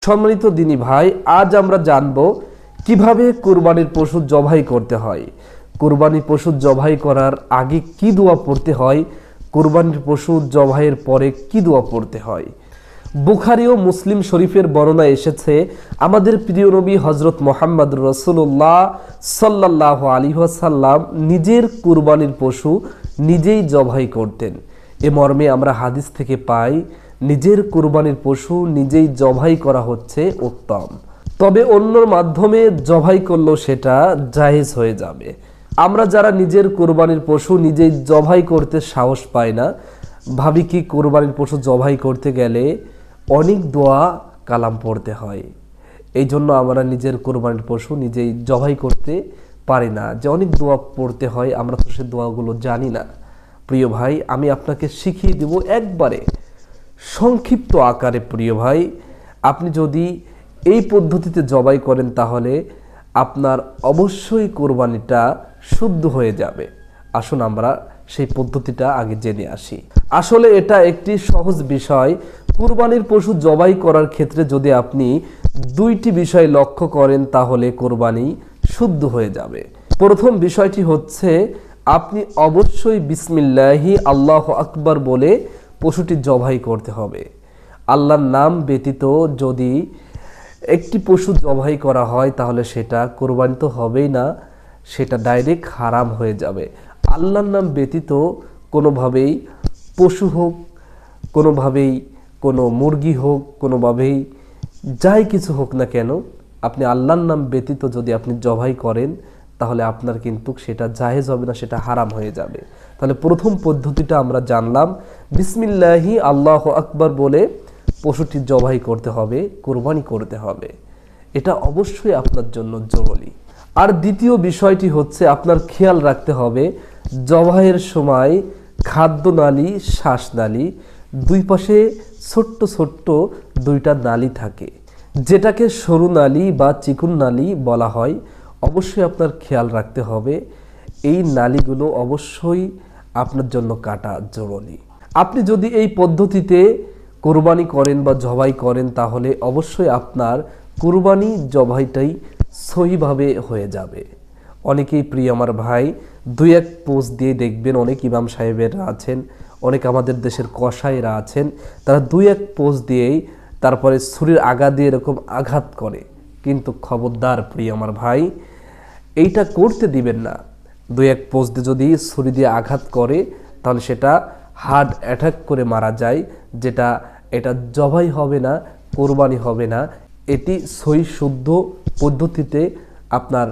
সম্মানিত দিনী ভাই, আজ আমরা জানব কিভাবে কুরবানির পশু জবাই করতে হয়। কুরবানি পশু জবাই করার আগে কি দোয়া পড়তে হয়, কুরবানির পশু জবাইয়ের পরে কি দোয়া পড়তে হয়। বুখারী ও মুসলিম শরীফের বর্ণনা এসেছে, আমাদের প্রিয় নবী হযরত মুহাম্মদ রাসূলুল্লাহ সাল্লাল্লাহু আলাইহি ওয়াসাল্লাম নিজের কুরবানির পশু নিজেই জবাই করতেন। এ মর্মে আমরা হাদিস থেকে পাই, নিজের কুরবানির পশু নিজেই জবাই করা হচ্ছে উত্তম, তবে অন্যর মাধ্যমে জবাই করলেও সেটা জায়েজ হয়ে যাবে। আমরা যারা নিজের কুরবানির পশু নিজেই জবাই করতে সাহস পাই না, ভাবি কি কুরবানির পশু জবাই করতে গেলে অনেক দোয়া কালাম পড়তে হয়, এই জন্য আমরা নিজের কুরবানির পশু নিজেই জবাই করতে পারি না, যে অনেক দোয়া পড়তে হয়, আমরা তো সে দোয়াগুলো জানি না। প্রিয় ভাই, আমি আপনাকে শিখিয়ে দেব একবারে সংক্ষিপ্ত আকারে। প্রিয় ভাই, আপনি যদি এই পদ্ধতিতে জবাই করেন তাহলে আপনার অবশ্যই কোরবানিটা শুদ্ধ হয়ে যাবে। আসুন আমরা সেই পদ্ধতিটা আগে জেনে আসি। আসলে এটা একটি সহজ বিষয়। কুরবানির পশু জবাই করার ক্ষেত্রে যদি আপনি দুইটি বিষয় লক্ষ্য করেন তাহলে কোরবানি শুদ্ধ হয়ে যাবে। প্রথম বিষয়টি হচ্ছে, আপনি অবশ্যই বিসমিল্লাহি আল্লাহু আকবার বলে পশুটি জবাই করতে হবে। আল্লাহর নাম ব্যতীত যদি একটি পশু জবাই করা হয় তাহলে সেটা কোরবানি তো হবেই না, সেটা ডাইরেক্ট হারাম হয়ে যাবে। আল্লাহর নাম ব্যতীত কোনোভাবেই পশু হোক, কোনোভাবেই কোনো মুরগি হোক, কোনোভাবেই যাই কিছু হোক না কেন, আপনি আল্লাহর নাম ব্যতীত যদি আপনি জবাই করেন তাহলে আপনার কিন্তু সেটা জায়েজ হবে না, সেটা হারাম হয়ে যাবে। তাহলে প্রথম পদ্ধতিটা আমরা জানলাম, বিসমিল্লাহি আল্লাহু আকবার বলে পশুটি জবাই করতে হবে, কুরবানি করতে হবে। এটা অবশ্যই আপনার জন্য জরুরি। আর দ্বিতীয় বিষয়টি হচ্ছে, আপনার খেয়াল রাখতে হবে জবাইয়ের সময় খাদ্যনালী, শ্বাসনালী দুই পাশে ছোট্ট ছোট্ট দুইটা নালী থাকে, যেটাকে সরু নালী বা চিকুন নালী বলা হয়। অবশ্যই আপনার খেয়াল রাখতে হবে, এই নালীগুলো অবশ্যই আপনার জন্য কাটা জরুরি। আপনি যদি এই পদ্ধতিতে কুরবানি করেন বা জবাই করেন তাহলে অবশ্যই আপনার কুরবানি জবাইটাই সহিভাবে হয়ে যাবে। অনেকেই প্রিয় আমার ভাই দুই এক পোস্ট দিয়ে দেখবেন, অনেক ইমাম সাহেবেরা আছেন, অনেক আমাদের দেশের কসাইরা আছেন, তারা দুই এক পোস্ট দিয়েই তারপরে ছুরির আগা দিয়ে এরকম আঘাত করে। কিন্তু খবরদার প্রিয় আমার ভাই, এইটা করতে দিবেন না। দুই এক পোস্ট দিয়ে যদি ছুরি দিয়ে আঘাত করে তাহলে সেটা হার্ট অ্যাটাক করে মারা যায়, এটা জবাই হবে না, কোরবানি হবে না। এটি সহি শুদ্ধ পদ্ধতিতে আপনার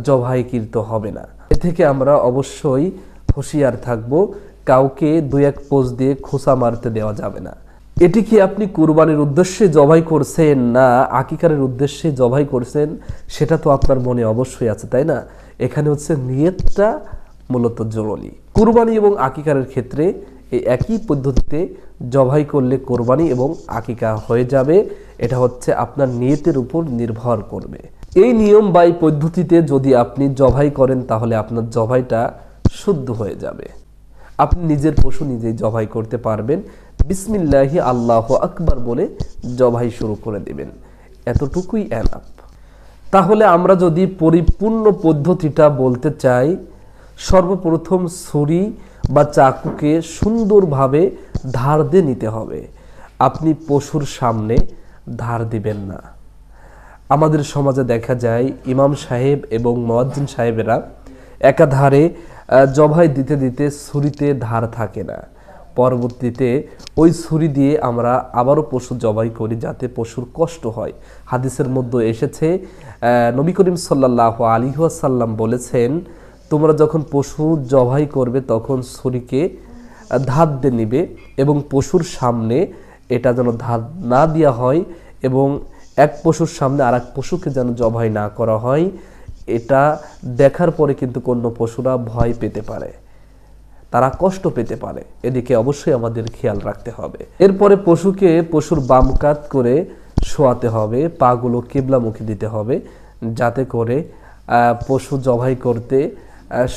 জবাইকৃত হবে না। এ থেকে আমরা অবশ্যই হুঁশিয়ার থাকব, কাউকে দুই এক পোস্ট দিয়ে খোঁচা মারতে দেওয়া যাবে না। এটি কি আপনি কুরবানির উদ্দেশ্যে জবাই করছেন না আকিকারের উদ্দেশ্যে জবাই করছেন, সেটা তো আপনার মনে অবশ্যই আছে, তাই না? এখানে হচ্ছে নিয়তটা মূলত জরুরি। কুরবানি এবং আকিকারের ক্ষেত্রে এই একই পদ্ধতিতে জবাই করলে কোরবানি এবং আকিকা হয়ে যাবে। এটা হচ্ছে আপনার নিয়তের উপর নির্ভর করবে। এই নিয়ম বা এই পদ্ধতিতে যদি আপনি জবাই করেন তাহলে আপনার জবাইটা শুদ্ধ হয়ে যাবে। আপনি নিজের পশু নিজেই জবাই করতে পারবেন। বিসমিল্লাহি আল্লাহু আকবার বলে জবাই শুরু করে দেবেন, এতটুকুই এনাফ। তাহলে আমরা যদি পরিপূর্ণ পদ্ধতিটা বলতে চাই, সর্বপ্রথম ছুরি বা চাকুকে সুন্দরভাবে ধার দিয়ে নিতে হবে। আপনি পশুর সামনে ধার দিবেন না। আমাদের সমাজে দেখা যায় ইমাম সাহেব এবং মুয়াজ্জিন সাহেবেরা একাধারে জবাই দিতে দিতে ছুরিতে ধার থাকে না, পরবর্তীতে ওই ছুরি দিয়ে আমরা আবারও পশু জবাই করি যাতে পশুর কষ্ট হয়। হাদিসের মধ্যে এসেছে, নবী করিম সাল্লাল্লাহু আলাইহি ওয়াসাল্লাম বলেছেন, তোমরা যখন পশু জবাই করবে তখন ছুরিকে ধার দিয়ে নিবে এবং পশুর সামনে এটা যেন ধার না দেওয়া হয় এবং এক পশুর সামনে আর এক পশুকে যেন জবাই না করা হয়। এটা দেখার পরে কিন্তু অন্য পশুরা ভয় পেতে পারে, তারা কষ্ট পেতে পারে, এদিকে অবশ্যই আমাদের খেয়াল রাখতে হবে। এরপরে পশুকে পশুর বাম কাত করে শোয়াতে হবে, পাগুলো কিবলামুখী দিতে হবে যাতে করে পশু জবাই করতে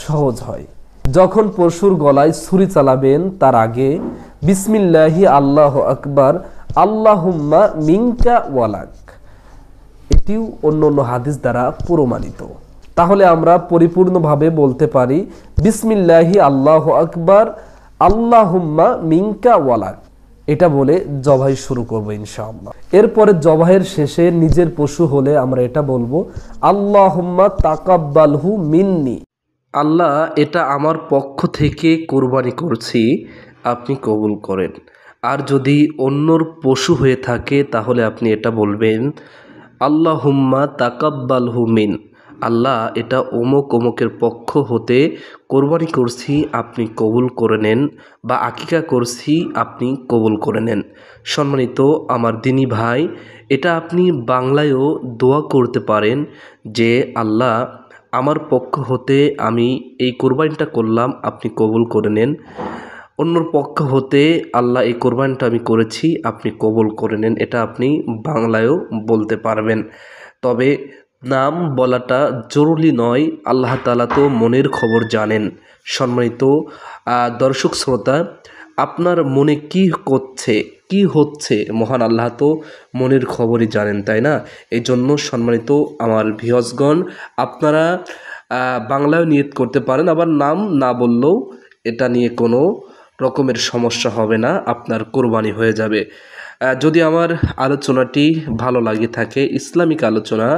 সহজ হয়। যখন পশুর গলায় ছুরি চালাবেন তার আগে বিসমিল্লাহি আল্লাহু আকবার আল্লাহুম্মা মিনকা ওয়ালাক। এটিও অন্য অন্য হাদিস দ্বারা প্রমাণিত। তাহলে আমরা পরিপূর্ণভাবে বলতে পারি বিসমিল্লাহি আল্লাহু আকবার আল্লাহুম্মা মিনকা ওয়ালাক, এটা বলে জবাই শুরু করব ইনশাআল্লাহ। এরপরে জবাইয়ের শেষে নিজের পশু হলে আমরা এটা বলবো আল্লাহুম্মা তাকাব্বালহু মিন্নি, আল্লাহ এটা আমার পক্ষ থেকে কোরবানি করছি, আপনি কবুল করেন। আর যদি অন্যর পশু হয়ে থাকে তাহলে আপনি এটা বলবেন আল্লাহুম্মা তাকাব্বালহু মিন, আল্লাহ এটা অমুক অমুকের পক্ষ হতে কোরবানি করছি, আপনি কবুল করে নেন, বা আকিকা করছি, আপনি কবুল করে নেন। সম্মানিত আমার দিনী ভাই, এটা আপনি বাংলায়ও দোয়া করতে পারেন যে আল্লাহ আমার পক্ষ হতে আমি এই কোরবানিটা করলাম, আপনি কবুল করে নেন। অন্যর পক্ষ হতে আল্লাহ এই কোরবানিটা আমি করেছি, আপনি কবুল করে নেন। এটা আপনি বাংলায়ও বলতে পারবেন। তবে নাম বলাটা জরুরি নয়, আল্লাহ তাআলা তো মনের খবর জানেন। সম্মানিত দর্শক শ্রোতা, আপনার মনে কি হচ্ছে মহান আল্লাহ তো মনের খবরই জানেন, তাই না? এই জন্য সম্মানিত আমার ভিউয়ার্সগণ, আপনারা বাংলায় নিয়ত করতে পারেন, আবার নাম না বললেও এটা নিয়ে কোনো রকমের সমস্যা হবে না, আপনার কোরবানি হয়ে যাবে। যদি আমার আলোচনাটি ভালো লাগে থাকে, ইসলামিক আলোচনা,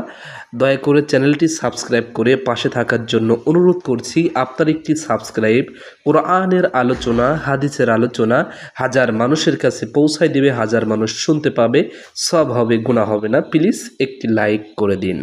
দয়া করে চ্যানেলটি সাবস্ক্রাইব করে পাশে থাকার জন্য অনুরোধ করছি। আপনার একটি সাবস্ক্রাইব কোরআনের আলোচনা, হাদিসের আলোচনা হাজার মানুষের কাছে পৌঁছায় দেবে, হাজার মানুষ শুনতে পাবে, সব হবে, গুনাহ হবে না। প্লিজ একটি লাইক করে দিন।